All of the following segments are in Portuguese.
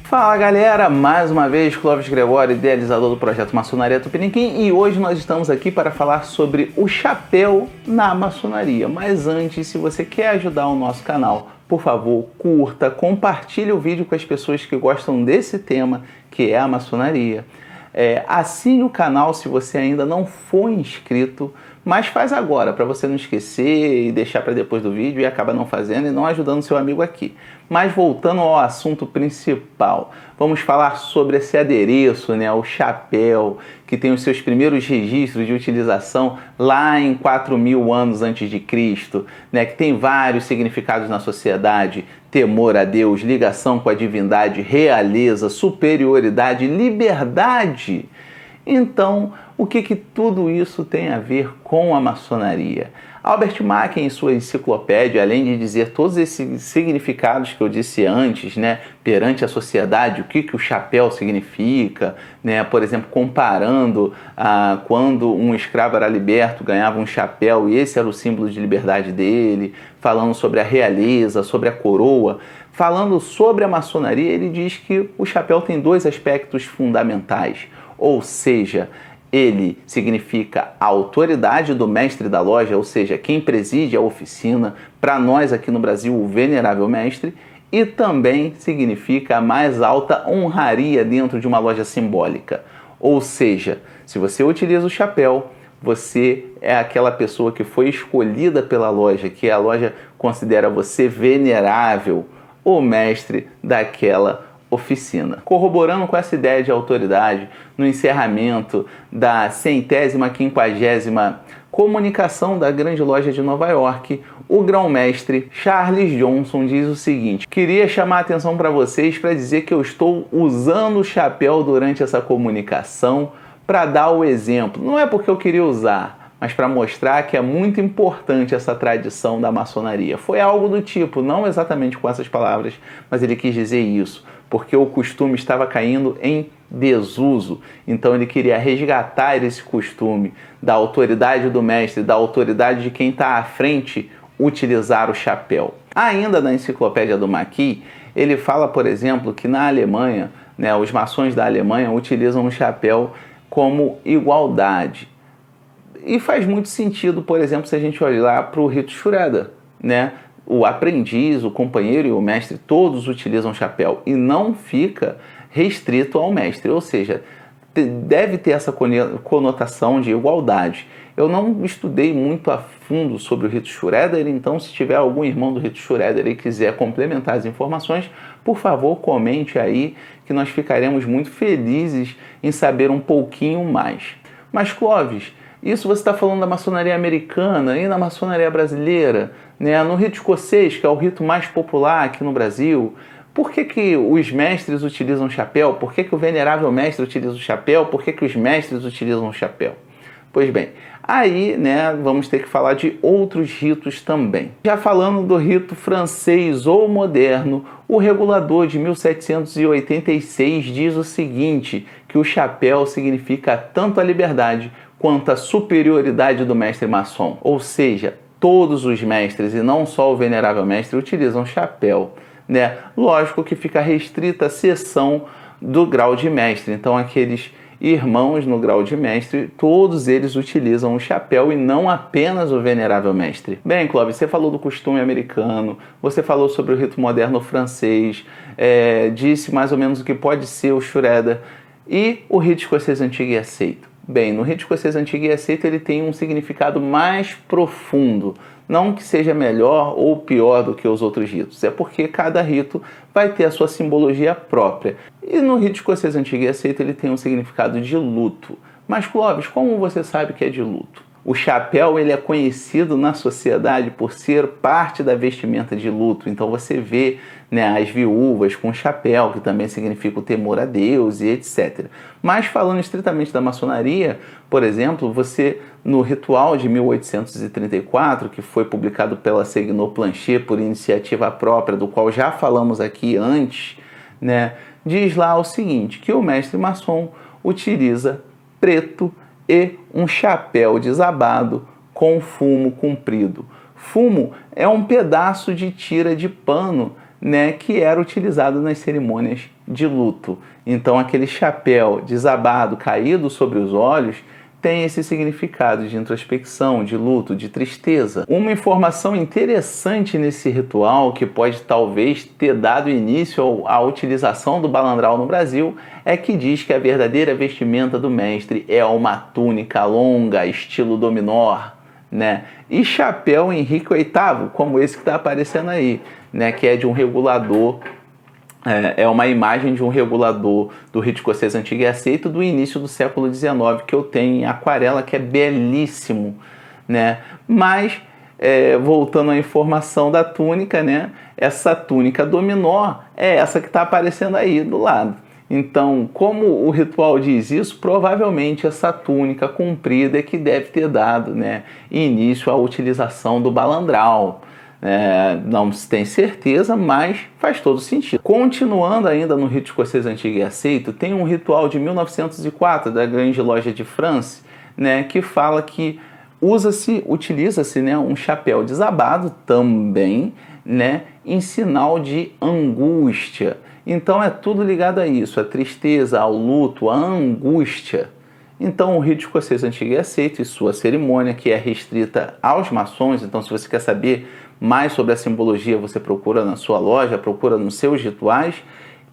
Fala galera, mais uma vez Clóvis Gregório, idealizador do projeto Maçonaria Tupiniquim, e hoje nós estamos aqui para falar sobre o chapéu na maçonaria. Mas antes, se você quer ajudar o nosso canal, por favor, curta, compartilhe o vídeo com as pessoas que gostam desse tema, que é a maçonaria. Assine o canal se você ainda não for inscrito, mas faz agora para você não esquecer e deixar para depois do vídeo e acaba não fazendo e não ajudando seu amigo aqui. Mas voltando ao assunto principal, vamos falar sobre esse adereço, né, o chapéu, que tem os seus primeiros registros de utilização lá em 4.000 anos antes de Cristo, né, que tem vários significados na sociedade: temor a Deus, ligação com a divindade, realeza, superioridade, liberdade. Então, o que tudo isso tem a ver com a maçonaria? Albert Mack, em sua enciclopédia, além de dizer todos esses significados que eu disse antes, né, perante a sociedade, o que o chapéu significa, né, por exemplo, comparando quando um escravo era liberto, ganhava um chapéu e esse era o símbolo de liberdade dele, falando sobre a realeza, sobre a coroa. Falando sobre a maçonaria, ele diz que o chapéu tem dois aspectos fundamentais, ou seja, ele significa a autoridade do mestre da loja, ou seja, quem preside a oficina, para nós aqui no Brasil, o venerável mestre, e também significa a mais alta honraria dentro de uma loja simbólica. Ou seja, se você utiliza o chapéu, você é aquela pessoa que foi escolhida pela loja, que a loja considera você venerável, o mestre daquela oficina. Corroborando com essa ideia de autoridade, no encerramento da 150ª comunicação da Grande Loja de Nova York, o grão-mestre Charles Johnson diz o seguinte: queria chamar a atenção para vocês para dizer que eu estou usando o chapéu durante essa comunicação para dar o exemplo. Não é porque eu queria usar, mas para mostrar que é muito importante essa tradição da maçonaria. Foi algo do tipo, não exatamente com essas palavras, mas ele quis dizer isso, porque o costume estava caindo em desuso. Então ele queria resgatar esse costume da autoridade do mestre, da autoridade de quem está à frente, utilizar o chapéu. Ainda na enciclopédia do Mackey, ele fala, por exemplo, que na Alemanha, né, os maçons da Alemanha utilizam o chapéu como igualdade. E faz muito sentido, por exemplo, se a gente olhar para o rito Schroeder, né? O aprendiz, o companheiro e o mestre, todos utilizam chapéu e não fica restrito ao mestre, ou seja, deve ter essa conotação de igualdade. Eu não estudei muito a fundo sobre o rito Schroeder, então se tiver algum irmão do rito Schroeder e quiser complementar as informações, por favor, comente aí que nós ficaremos muito felizes em saber um pouquinho mais. Mas Clóvis, isso você está falando da maçonaria americana e na maçonaria brasileira, né? No rito escocês, que é o rito mais popular aqui no Brasil, por que os mestres utilizam chapéu? Por que o venerável mestre utiliza o chapéu? Por que os mestres utilizam o chapéu? Pois bem, aí, né, vamos ter que falar de outros ritos também. Já falando do rito francês ou moderno, o regulador de 1786 diz o seguinte, que o chapéu significa tanto a liberdade quanto a superioridade do mestre maçom. Ou seja, todos os mestres, e não só o venerável mestre, utilizam chapéu, né? Lógico que fica restrita a seção do grau de mestre. Então, aqueles irmãos no grau de mestre, todos eles utilizam o chapéu e não apenas o venerável mestre. Bem, Clóvis, você falou do costume americano, você falou sobre o rito moderno francês, disse mais ou menos o que pode ser o Schroeder e o rito escocês antigo e aceito. Bem, no rito escocês antigo e aceito ele tem um significado mais profundo. Não que seja melhor ou pior do que os outros ritos, é porque cada rito vai ter a sua simbologia própria. E no rito escocês antigo e aceito ele tem um significado de luto. Mas Clóvis, como você sabe que é de luto? O chapéu ele é conhecido na sociedade por ser parte da vestimenta de luto. Então você vê, né, as viúvas com chapéu, que também significa o temor a Deus e etc. Mas falando estritamente da maçonaria, por exemplo, você no ritual de 1834, que foi publicado pela Seguineau-Planchet por iniciativa própria, do qual já falamos aqui antes, né, diz lá o seguinte, que o mestre maçom utiliza preto e um chapéu desabado com fumo comprido. Fumo é um pedaço de tira de pano, né, que era utilizado nas cerimônias de luto. Então aquele chapéu desabado, caído sobre os olhos, tem esse significado de introspecção, de luto, de tristeza. Uma informação interessante nesse ritual, que pode talvez ter dado início à utilização do balandral no Brasil, é que diz que a verdadeira vestimenta do mestre é uma túnica longa, estilo dominó, né? E chapéu Henrique VIII, como esse que está aparecendo aí, né? Que é de um regulador. É uma imagem de um regulador do rito escocês antigo e aceito do início do século XIX, que eu tenho em aquarela, que é belíssimo, né? Mas, voltando à informação da túnica, né? Essa túnica dominó é essa que está aparecendo aí do lado. Então, como o ritual diz isso, provavelmente essa túnica comprida é que deve ter dado, né, início à utilização do balandral. Não se tem certeza, mas faz todo sentido. Continuando ainda no rito escocês antigo e aceito, tem um ritual de 1904 da Grande Loja de France, né, que fala que utiliza-se, né, um chapéu desabado também, né, em sinal de angústia. Então é tudo ligado a isso, a tristeza, ao luto, a angústia. Então o rito escocês antigo e aceito e sua cerimônia, que é restrita aos maçons, então se você quer saber mais sobre a simbologia, você procura na sua loja, procura nos seus rituais,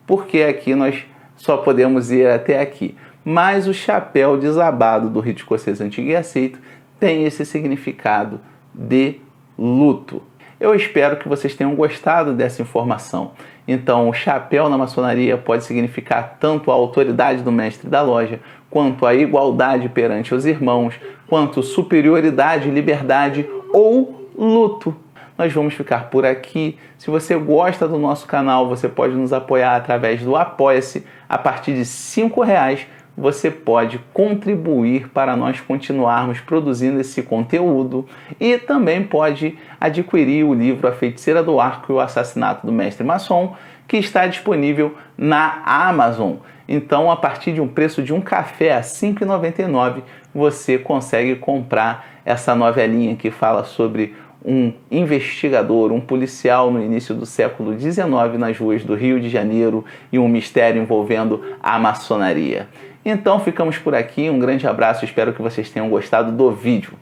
porque aqui nós só podemos ir até aqui. Mas o chapéu desabado do rito escocês antigo e aceito tem esse significado de luto. Eu espero que vocês tenham gostado dessa informação. Então, o chapéu na maçonaria pode significar tanto a autoridade do mestre da loja, quanto a igualdade perante os irmãos, quanto superioridade, liberdade ou luto. Nós vamos ficar por aqui. Se você gosta do nosso canal, você pode nos apoiar através do Apoia-se. A partir de R$5, você pode contribuir para nós continuarmos produzindo esse conteúdo e também pode adquirir o livro A Feiticeira do Arco e o Assassinato do Mestre Maçom, que está disponível na Amazon. Então, a partir de um preço de um café a R$ 5,99, você consegue comprar essa novelinha que fala sobre um investigador, um policial no início do século XIX nas ruas do Rio de Janeiro e um mistério envolvendo a maçonaria. Então ficamos por aqui, um grande abraço, espero que vocês tenham gostado do vídeo.